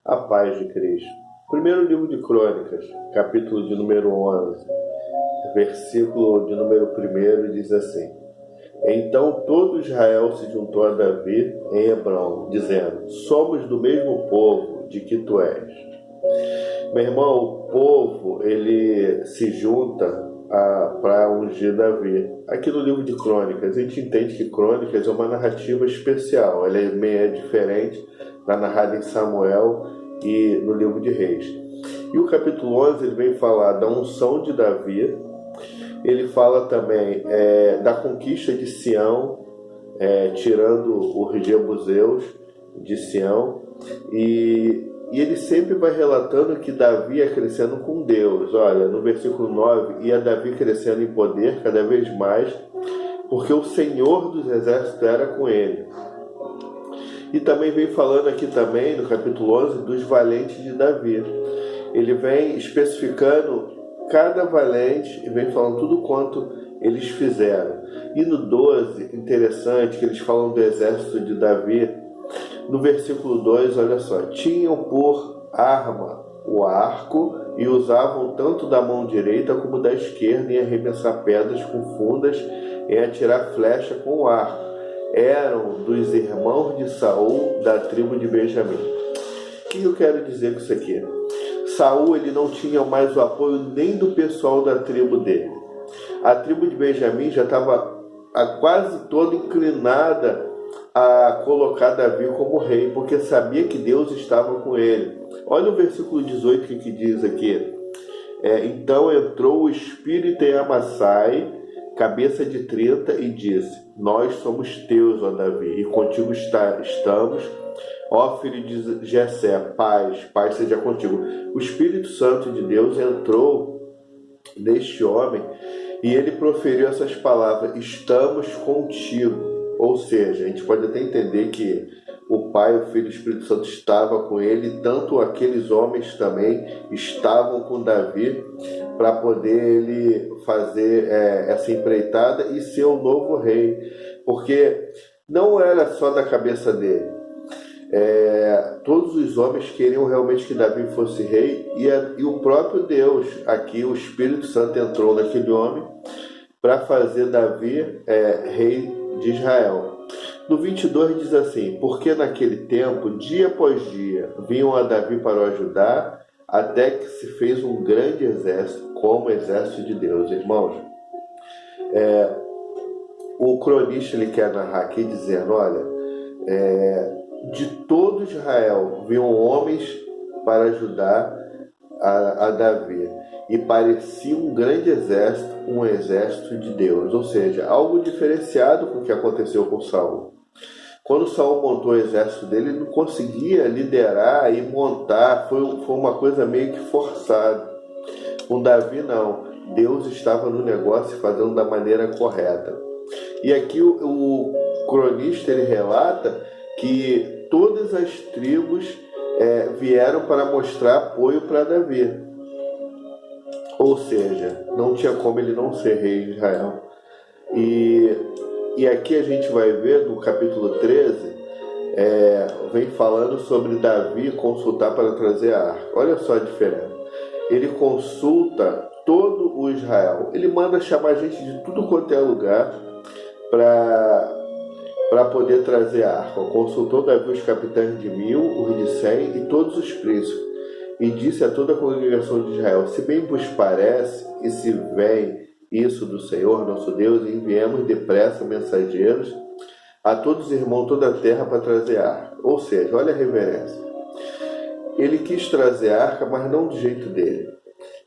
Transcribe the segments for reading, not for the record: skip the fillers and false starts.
A paz de Cristo. Primeiro livro de Crônicas, capítulo de número 11, versículo de número 1, diz assim: Então todo Israel se juntou a Davi em Hebrom, dizendo: Somos do mesmo povo de que tu és. Meu irmão, o povo, ele se junta para ungir Davi. Aqui no livro de Crônicas, a gente entende que Crônicas é uma narrativa especial. Ela é meio diferente da narrada em Samuel e no livro de Reis. E o capítulo 11 ele vem falar da unção de Davi. Ele fala também da conquista de Sião, tirando os jebuseus de Sião. E ele sempre vai relatando que Davi ia crescendo com Deus. Olha, no versículo 9, ia Davi crescendo em poder cada vez mais, porque o Senhor dos Exércitos era com ele. E também vem falando aqui também, no capítulo 11, dos valentes de Davi. Ele vem especificando cada valente e vem falando tudo quanto eles fizeram. E no 12, interessante que eles falam do exército de Davi. No versículo 2, olha só: tinham por arma o arco e usavam tanto da mão direita como da esquerda em arremessar pedras com fundas e atirar flecha com o arco. Eram dos irmãos de Saul, da tribo de Benjamim. O que eu quero dizer com isso aqui? Saul ele não tinha mais o apoio nem do pessoal da tribo dele. A tribo de Benjamim já estava quase toda inclinada a colocar Davi como rei, porque sabia que Deus estava com ele. Olha o versículo 18 que diz aqui: então entrou o espírito em Amassai, cabeça de 30, e disse: Nós somos teus, ó Davi, e contigo estamos, ó filho de Jessé, paz seja contigo. O Espírito Santo de Deus entrou neste homem e ele proferiu essas palavras: estamos contigo. Ou seja, a gente pode até entender que o Pai, o Filho e o Espírito Santo estavam com ele, tanto aqueles homens também estavam com Davi para poder ele fazer essa empreitada e ser o novo rei, porque não era só da cabeça dele. Todos os homens queriam realmente que Davi fosse rei e o próprio Deus, aqui o Espírito Santo entrou naquele homem para fazer Davi rei de Israel. No 22 diz assim: porque naquele tempo, dia após dia, vinham a Davi para o ajudar, até que se fez um grande exército, como o exército de Deus. Irmãos, o cronista ele quer narrar aqui dizendo: olha, de todo Israel vinham homens para ajudar a Davi, e parecia um grande exército, um exército de Deus, ou seja, algo diferenciado com o que aconteceu com Saul. Quando Saul montou o exército dele, ele não conseguia liderar e montar, foi uma coisa meio que forçada. Com Davi não, Deus estava no negócio fazendo da maneira correta. E aqui o cronista ele relata que todas as tribos vieram para mostrar apoio para Davi. Ou seja, não tinha como ele não ser rei de Israel. E aqui a gente vai ver no capítulo 13, vem falando sobre Davi consultar para trazer a arca. Olha só a diferença. Ele consulta todo o Israel. Ele manda chamar gente de tudo quanto é lugar para poder trazer a arca. Consultou Davi os capitães de 1000, os de 100 e todos os príncipes. E disse a toda a congregação de Israel: se bem vos parece, e se vem isso do Senhor nosso Deus, enviemos depressa mensageiros a todos os irmãos toda a terra para trazer a arca. Ou seja, olha a reverência. Ele quis trazer a arca, mas não do jeito dele.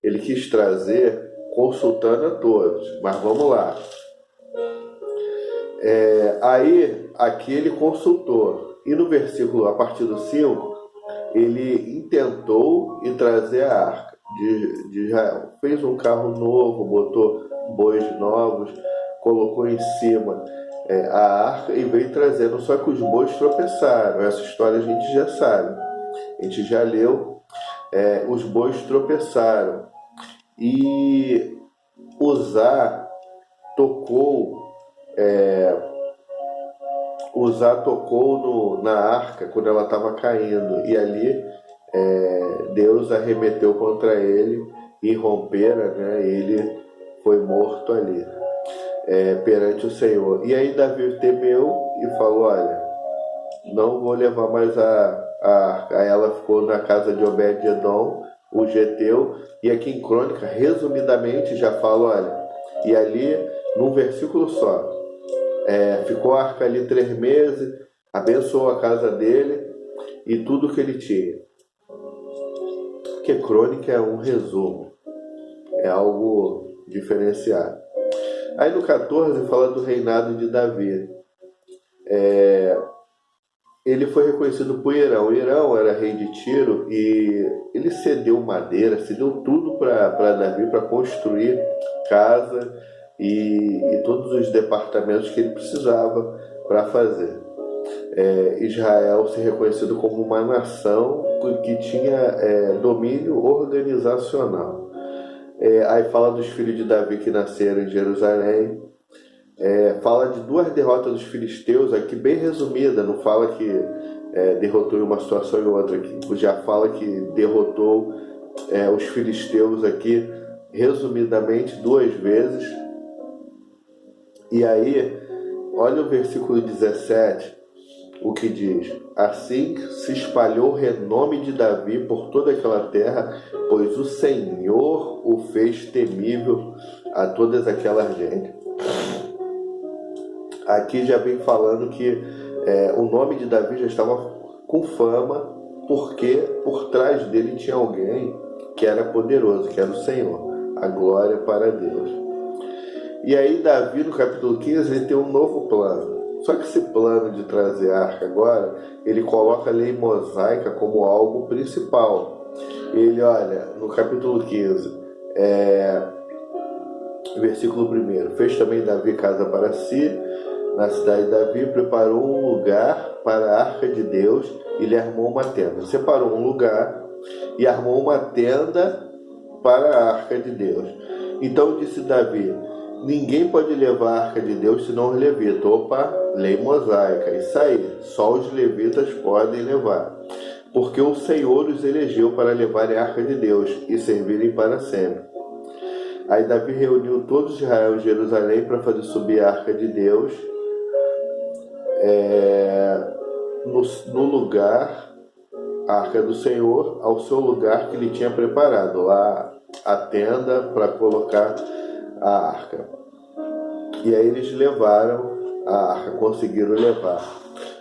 Ele quis trazer consultando a todos. Mas vamos lá. Aí, aqui ele consultou. E no versículo, a partir do 5, ele intentou ir trazer a arca de Israel. Fez um carro novo, botou bois novos, colocou em cima a arca e veio trazendo. Só que os bois tropeçaram. Essa história a gente já sabe. A gente já leu. Os bois tropeçaram. E Uzá tocou na arca quando ela estava caindo, e ali Deus arremeteu contra ele e rompera, né? Ele foi morto ali, perante o Senhor. E aí Davi temeu e falou: olha, não vou levar mais a arca. Aí ela ficou na casa de Obed-edom, o geteu, e aqui em Crônica, resumidamente, já fala: olha, e ali, num versículo só, ficou a arca ali 3 meses, abençoou a casa dele e tudo que ele tinha. Porque Crônica é um resumo, é algo diferenciado. Aí no 14 fala do reinado de Davi. Ele foi reconhecido por Irão. Irão era rei de Tiro e ele cedeu madeira, cedeu tudo para Davi para construir casa e todos os departamentos que ele precisava para fazer. Israel se reconhecido como uma nação que tinha domínio organizacional. Aí fala dos filhos de Davi que nasceram em Jerusalém. Fala de 2 derrotas dos filisteus aqui, bem resumida, não fala que derrotou em uma situação e outra aqui, já fala que derrotou os filisteus aqui, resumidamente, 2 vezes. E aí, olha o versículo 17, o que diz: assim se espalhou o renome de Davi por toda aquela terra, pois o Senhor o fez temível a todas aquelas gentes. Aqui já vem falando que o nome de Davi já estava com fama, porque por trás dele tinha alguém que era poderoso, que era o Senhor. A glória para Deus. E aí Davi, no capítulo 15, ele tem um novo plano. Só que esse plano de trazer a arca agora, ele coloca a lei mosaica como algo principal. Ele, olha, no capítulo 15, versículo 1, fez também Davi casa para si, na cidade de Davi, preparou um lugar para a arca de Deus e lhe armou uma tenda. Separou um lugar e armou uma tenda para a arca de Deus. Então disse Davi: ninguém pode levar a arca de Deus senão os levitas. Opa, lei mosaica, isso aí, só os levitas podem levar, porque o Senhor os elegeu para levarem a arca de Deus e servirem para sempre. Aí Davi reuniu todos os Israel em Jerusalém para fazer subir a arca de Deus no lugar, a arca do Senhor, ao seu lugar que ele tinha preparado, lá a tenda para colocar a arca. E aí eles levaram a arca, conseguiram levar.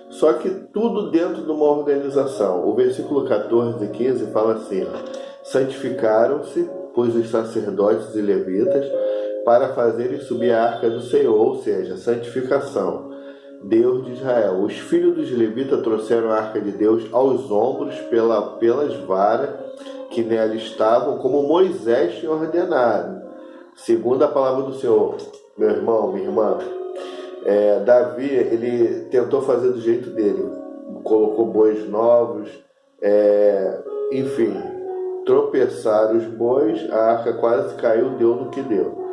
Só que tudo dentro de uma organização. O versículo 14 e 15 fala assim: santificaram-se, pois os sacerdotes e levitas, para fazerem subir a arca do Senhor, ou seja, santificação, Deus de Israel. Os filhos dos levitas trouxeram a arca de Deus aos ombros pelas varas que nela estavam, como Moisés tinha ordenado, segundo a palavra do Senhor. Meu irmão, minha irmã, Davi, ele tentou fazer do jeito dele, colocou bois novos, enfim, tropeçaram os bois, a arca quase caiu, deu no que deu.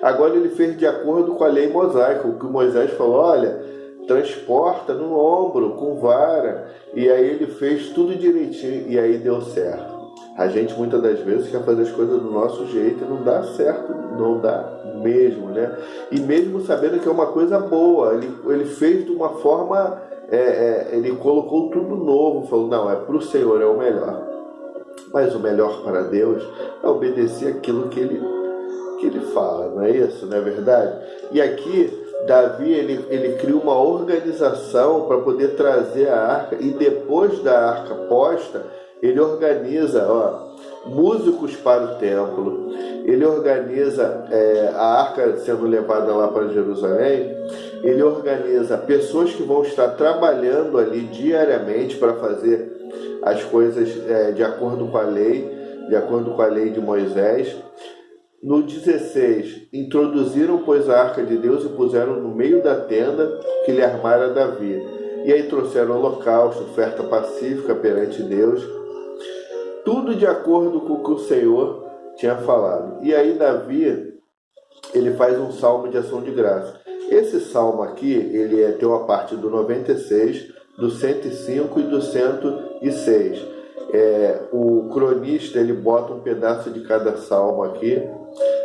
Agora ele fez de acordo com a lei mosaica, o que Moisés falou: olha, transporta no ombro, com vara, e aí ele fez tudo direitinho, e aí deu certo. A gente muitas das vezes quer fazer as coisas do nosso jeito e não dá certo, não dá mesmo, né? E mesmo sabendo que é uma coisa boa, ele fez de uma forma, ele colocou tudo novo, falou: não, é para o Senhor, é o melhor. Mas o melhor para Deus é obedecer aquilo que ele fala, não é isso? Não é verdade? E aqui Davi, ele cria uma organização para poder trazer a arca, e depois da arca posta, ele organiza músicos para o templo, ele organiza a arca sendo levada lá para Jerusalém, ele organiza pessoas que vão estar trabalhando ali diariamente para fazer as coisas de acordo com a lei de Moisés. No 16, introduziram, pois, a arca de Deus e puseram no meio da tenda que lhe armara Davi. E aí trouxeram holocausto, oferta pacífica perante Deus, tudo de acordo com o que o Senhor tinha falado. E aí Davi, ele faz um salmo de ação de graça. Esse salmo aqui, ele tem uma parte do 96, do 105 e do 106. O cronista ele bota um pedaço de cada salmo aqui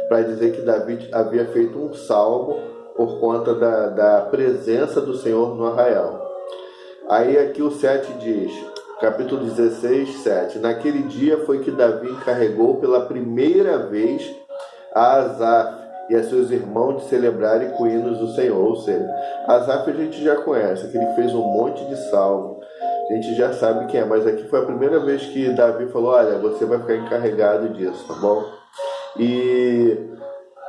para dizer que Davi havia feito um salmo por conta da presença do Senhor no arraial. Aí aqui o 7 diz, capítulo 16, 7. Naquele dia foi que Davi encarregou pela primeira vez a Asaf e a seus irmãos de celebrarem com hinos do Senhor. Ou seja, Asaf a gente já conhece, que ele fez um monte de salmo. A gente já sabe quem é, mas aqui foi a primeira vez que Davi falou, olha, você vai ficar encarregado disso, tá bom? E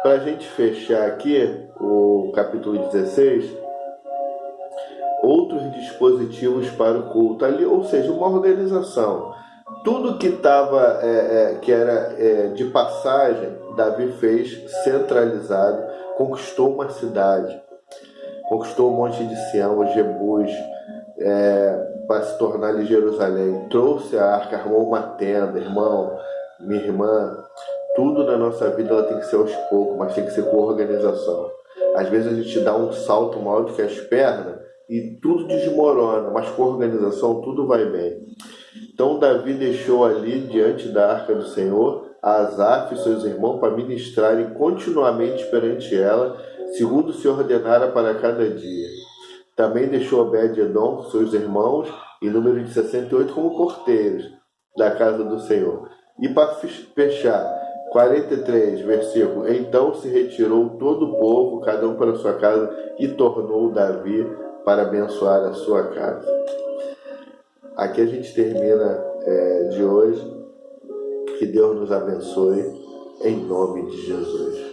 para a gente fechar aqui o capítulo 16, outros dispositivos para o culto ali, ou seja, uma organização. Tudo que estava, que era de passagem, Davi fez centralizado, conquistou uma cidade, conquistou o Monte de Sião, os Jebus, para se tornar ali Jerusalém, trouxe a arca, armou uma tenda. Irmão, minha irmã, tudo na nossa vida ela tem que ser aos poucos, mas tem que ser com organização. Às vezes a gente dá um salto maior do que as pernas e tudo desmorona, mas com organização tudo vai bem. Então Davi deixou ali diante da arca do Senhor a Asaf e seus irmãos para ministrarem continuamente perante ela, segundo se ordenara para cada dia. Também deixou Obed-Edom com seus irmãos, em número de 68, como porteiros da casa do Senhor. E para fechar, 43, versículo, então se retirou todo o povo, cada um para sua casa, e tornou Davi para abençoar a sua casa. Aqui a gente termina de hoje. Que Deus nos abençoe, em nome de Jesus.